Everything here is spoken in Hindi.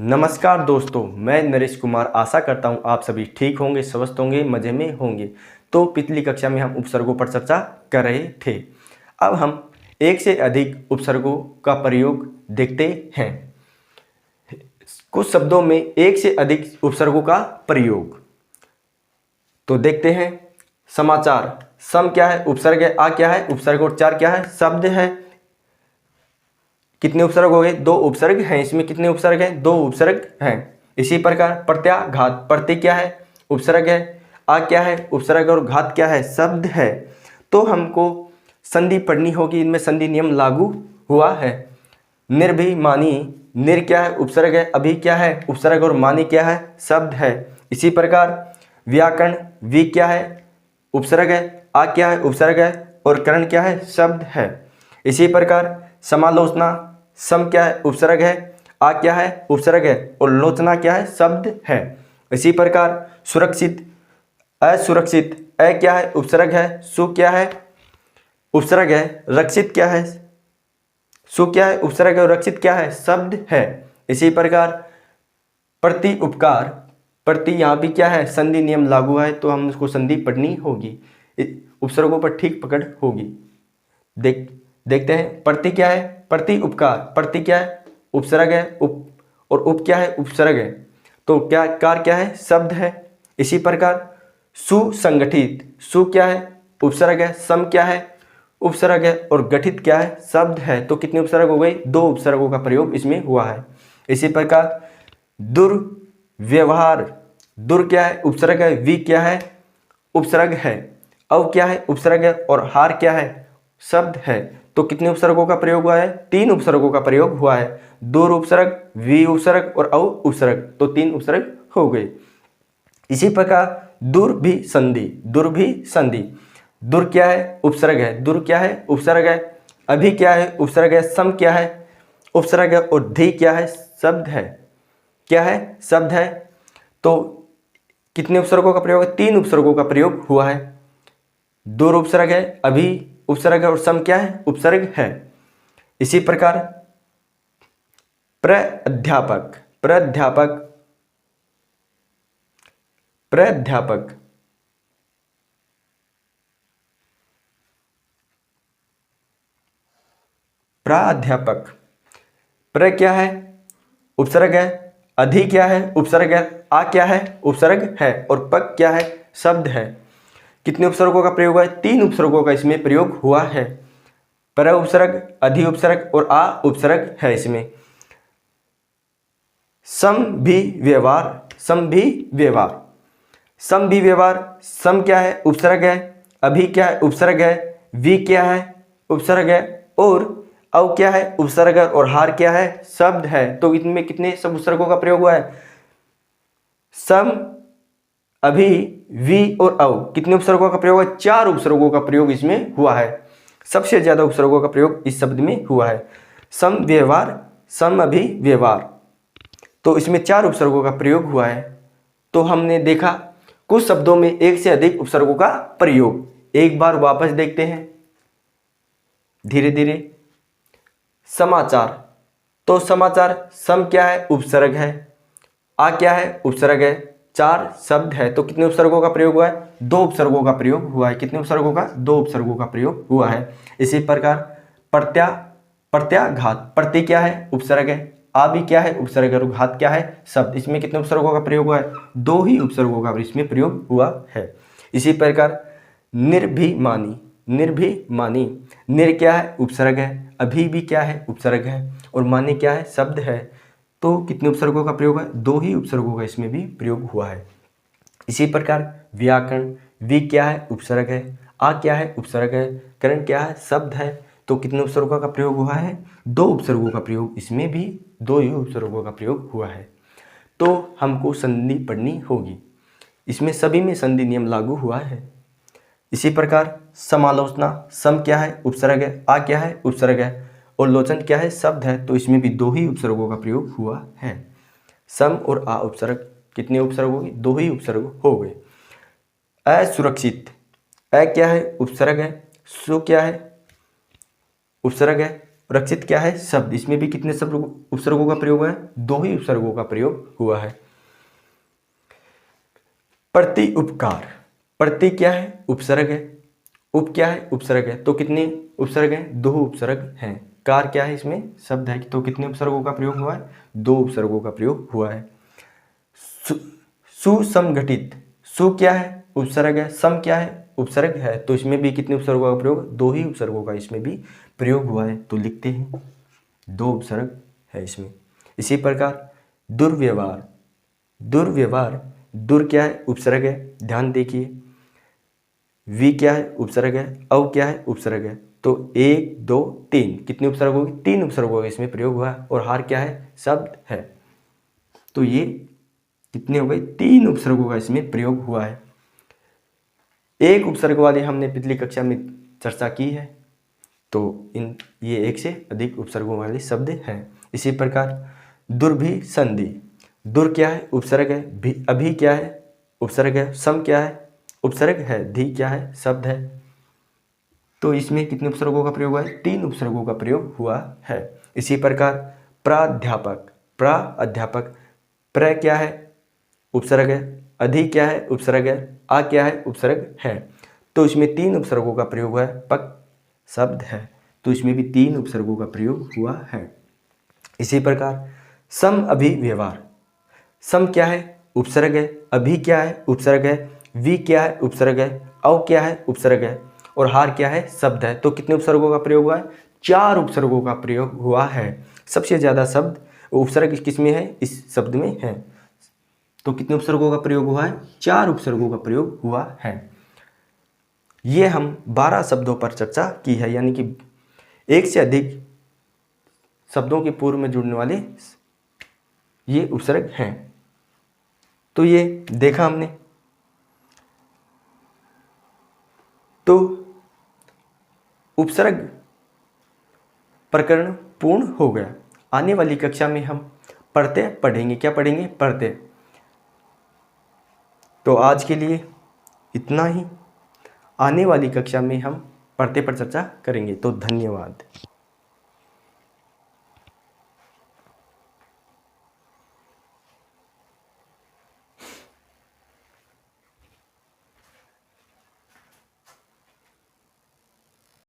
नमस्कार दोस्तों, मैं नरेश कुमार आशा करता हूं आप सभी ठीक होंगे, स्वस्थ होंगे, मज़े में होंगे। तो पिछली कक्षा में हम उपसर्गों पर चर्चा कर रहे थे। अब हम एक से अधिक उपसर्गों का प्रयोग देखते हैं। कुछ शब्दों में एक से अधिक उपसर्गों का प्रयोग तो देखते हैं। समाचार, सम क्या है? उपसर्ग है। आ क्या है? उपसर्ग। और चार क्या है? शब्द है। कितने उपसर्ग हो गए? दो उपसर्ग हैं। इसमें कितने उपसर्ग हैं? दो उपसर्ग हैं। इसी प्रकार प्रत्याघात, प्रति क्या है? उपसर्ग है। आ क्या है? उपसर्ग। और घात क्या है? शब्द है। तो हमको संधि पढ़नी होगी, इनमें संधि नियम लागू हुआ है। निर्भिमानी, निर क्या है? उपसर्ग है। अभी क्या है? उपसर्ग। और मानी क्या है? शब्द है। इसी प्रकार व्याकरण, वि क्या है? उपसर्ग है। आ क्या है? उपसर्ग है। और करण क्या है? शब्द है। इसी प्रकार समालोचना, सम क्या है? उपसर्ग है। आ क्या है? उपसर्ग है। और लोचना क्या है? शब्द है। इसी प्रकार सुरक्षित, असुरक्षित, अ क्या है? उपसर्ग है। सु क्या है? उपसर्ग है। रक्षित क्या है? सु क्या है? उपसर्ग है। और रक्षित क्या है? शब्द है। इसी प्रकार प्रति उपकार, प्रति यहाँ भी क्या है? संधि नियम लागू है, तो हम उसको संधि पढ़नी होगी। उपसर्गों पर ठीक पकड़ होगी। देखते हैं। प्रति क्या है? प्रति उपकार, प्रति क्या है? उपसर्ग है। और उप क्या है? उपसर्ग है। तो क्या कार क्या है? शब्द है। इसी प्रकार सुसंगठित, सु क्या है? उपसर्ग है। सम क्या है? उपसर्ग है। और गठित क्या है? शब्द है। तो कितने उपसर्ग हो गए? दो उपसर्गों का प्रयोग इसमें हुआ है। इसी प्रकार दुर्व्यवहार, दुर क्या है? उपसर्ग है। वि क्या है? उपसर्ग है। अव क्या है? उपसर्ग है। और हार क्या है? शब्द है। तो कितने उपसर्गों का प्रयोग हुआ है? तीन उपसर्गों का प्रयोग हुआ है। दूर उपसर्ग, वि उपसर्ग और अव उपसर्ग, तो तीन उपसर्ग हो गए। इसी प्रकार दूर भी संधि, दूर भी संधि, दूर क्या है? उपसर्ग है। दूर क्या है? उपसर्ग है। अभी क्या है? उपसर्ग है। सम क्या है? उपसर्ग है। और धी क्या है? शब्द है। क्या है? शब्द है। तो कितने उपसर्गों का प्रयोग है? तीन उपसर्गों का प्रयोग हुआ है। दूर उपसर्ग है, अभी उपसर्ग है और सम क्या है? उपसर्ग है। इसी प्रकार प्राध्यापक, प्राध्यापक, प्राध्यापक, प्राध्यापक, प्र क्या है? उपसर्ग है। अधि क्या है? उपसर्ग है। आ क्या है? उपसर्ग है। और पक क्या है? शब्द है। कितने उपसर्गों का प्रयोग है? तीन उपसर्गों का इसमें प्रयोग हुआ है। पर उपसर्ग, अधि उपसर्ग और आ उपसर्ग है इसमें। सम भी व्यवहार, सम भी व्यवहार, सम भी व्यवहार, सम क्या है? उपसर्ग है। अभी क्या है? उपसर्ग है। वी क्या है? उपसर्ग है। और अव क्या है? उपसर्ग है। और हार क्या है? शब्द है। तो इनमें कितने सब उपसर्गों का प्रयोग हुआ है? सम, अभी, वी और अव, कितने उपसर्गों का प्रयोग है? चार उपसर्गों का प्रयोग इसमें हुआ है। सबसे ज्यादा उपसर्गों का प्रयोग इस शब्द में हुआ है। सम व्यवहार, सम अभी व्यवहार, तो इसमें चार उपसर्गों का प्रयोग हुआ है। तो हमने देखा कुछ शब्दों में एक से अधिक उपसर्गों का प्रयोग। एक बार वापस देखते हैं धीरे धीरे। समाचार, तो समाचार, सम क्या है? उपसर्ग है। आ क्या है? उपसर्ग है। चार शब्द है। तो कितने उपसर्गों का प्रयोग हुआ है? दो उपसर्गों का प्रयोग हुआ है। कितने उपसर्गों का? दो उपसर्गों का प्रयोग हुआ है। इसी प्रकार प्रत्याघात, प्रति क्या है? उपसर्ग है। आ भी क्या है? उपसर्ग है। और घात क्या है? शब्द। इसमें कितने उपसर्गों का प्रयोग हुआ है? दो ही उपसर्गों का इसमें प्रयोग हुआ है। इसी प्रकार निर्भिमानी, निर्भिमानी, निर क्या है? उपसर्ग है। अभी भी क्या है? उपसर्ग है। और मानी क्या है? शब्द है। तो कितने उपसर्गों का प्रयोग है? दो ही उपसर्गों का इसमें भी प्रयोग हुआ है। इसी प्रकार व्याकरण, वि क्या है? उपसर्ग है। आ क्या है? उपसर्ग है। करण क्या है? शब्द है। तो कितने उपसर्गों का प्रयोग हुआ है? दो उपसर्गों का प्रयोग, इसमें भी दो ही उपसर्गों का प्रयोग हुआ है। तो हमको संधि पढ़नी होगी। इसमें सभी में संधि नियम लागू हुआ है। इसी प्रकार समालोचना, सम क्या है? उपसर्ग है। आ क्या है? उपसर्ग है। और लोचन क्या है? शब्द है। तो इसमें भी दो ही उपसर्गों का प्रयोग हुआ है। सम और आ उपसर्ग, कितने उपसर्ग हो गए? दो ही उपसर्ग हो गए। असुरक्षित, अ क्या है? उपसर्ग है। सु क्या है? उपसर्ग है। रक्षित क्या है? शब्द। इसमें भी कितने शब्द उपसर्गों का प्रयोग हुआ है? 2 ही उपसर्गों का प्रयोग हुआ है। प्रति उपकार, प्रति क्या है? उपसर्ग है। उप क्या है? उपसर्ग है। तो कितने उपसर्ग हैं? 2 उपसर्ग हैं। कार क्या है? इसमें शब्द है। तो कितने उपसर्गों का प्रयोग हुआ है? 2 उपसर्गों का प्रयोग हुआ है। सुसंगठित, सु क्या है? उपसर्ग है। सम क्या है? उपसर्ग है। तो इसमें भी कितने उपसर्गों का प्रयोग? 2 ही उपसर्गों का इसमें भी प्रयोग हुआ है। तो लिखते हैं 2 उपसर्ग है इसमें। इसी प्रकार दुर्व्यवहार, दुर्व्यवहार, दुर क्या है? उपसर्ग है। ध्यान देखिए, वी क्या है? उपसर्ग है। अव क्या है? उपसर्ग है। तो 1 2 3 कितने उपसर्ग होगी? 3 उपसर्गों का इसमें प्रयोग हुआ है। और हार क्या है? शब्द है। तो ये कितने हो गए? 3 उपसर्गों का इसमें प्रयोग हुआ है। एक उपसर्ग वाले हमने पिछली कक्षा में चर्चा की है। तो ये 1 से अधिक उपसर्गों वाले शब्द हैं। इसी प्रकार दुर्भिसंधि, दुर क्या है? उपसर्ग है। अभी क्या है? उपसर्ग है। सम क्या है? उपसर्ग है। धी क्या है? शब्द है। तो इसमें कितने उपसर्गों का प्रयोग हुआ है? 3 उपसर्गों का प्रयोग हुआ है। इसी प्रकार प्राध्यापक, प्रा अध्यापक, प्र क्या है? उपसर्ग है। अधि क्या है? उपसर्ग है। आ क्या है? उपसर्ग है। तो इसमें 3 उपसर्गों का प्रयोग हुआ है। पक शब्द है। तो इसमें भी 3 उपसर्गों का प्रयोग हुआ है। इसी प्रकार सम अभि व्यवहार, सम क्या है? उपसर्ग है। अभी क्या है? उपसर्ग है। वी क्या है? उपसर्ग है। अव क्या है? उपसर्ग है। और हार क्या है? शब्द है। तो कितने उपसर्गों का प्रयोग हुआ है? 4 उपसर्गों का प्रयोग हुआ है। सबसे ज़्यादा शब्द उपसर्ग किस में है? इस शब्द में है। तो कितने उपसर्गों का प्रयोग हुआ है? 4 उपसर्गों का प्रयोग हुआ है। ये हम 12 शब्दों पर चर्चा की है, यानी कि 1 से अधिक शब्दों के पूर्व में जुड़ने वाले ये उपसर्ग हैं। तो ये देखा हमने। तो उपसर्ग प्रकरण पूर्ण हो गया। आने वाली कक्षा में हम प्रत्यय पढ़ेंगे। क्या पढ़ेंगे? प्रत्यय। तो आज के लिए इतना ही। आने वाली कक्षा में हम प्रत्यय पर चर्चा करेंगे। तो धन्यवाद।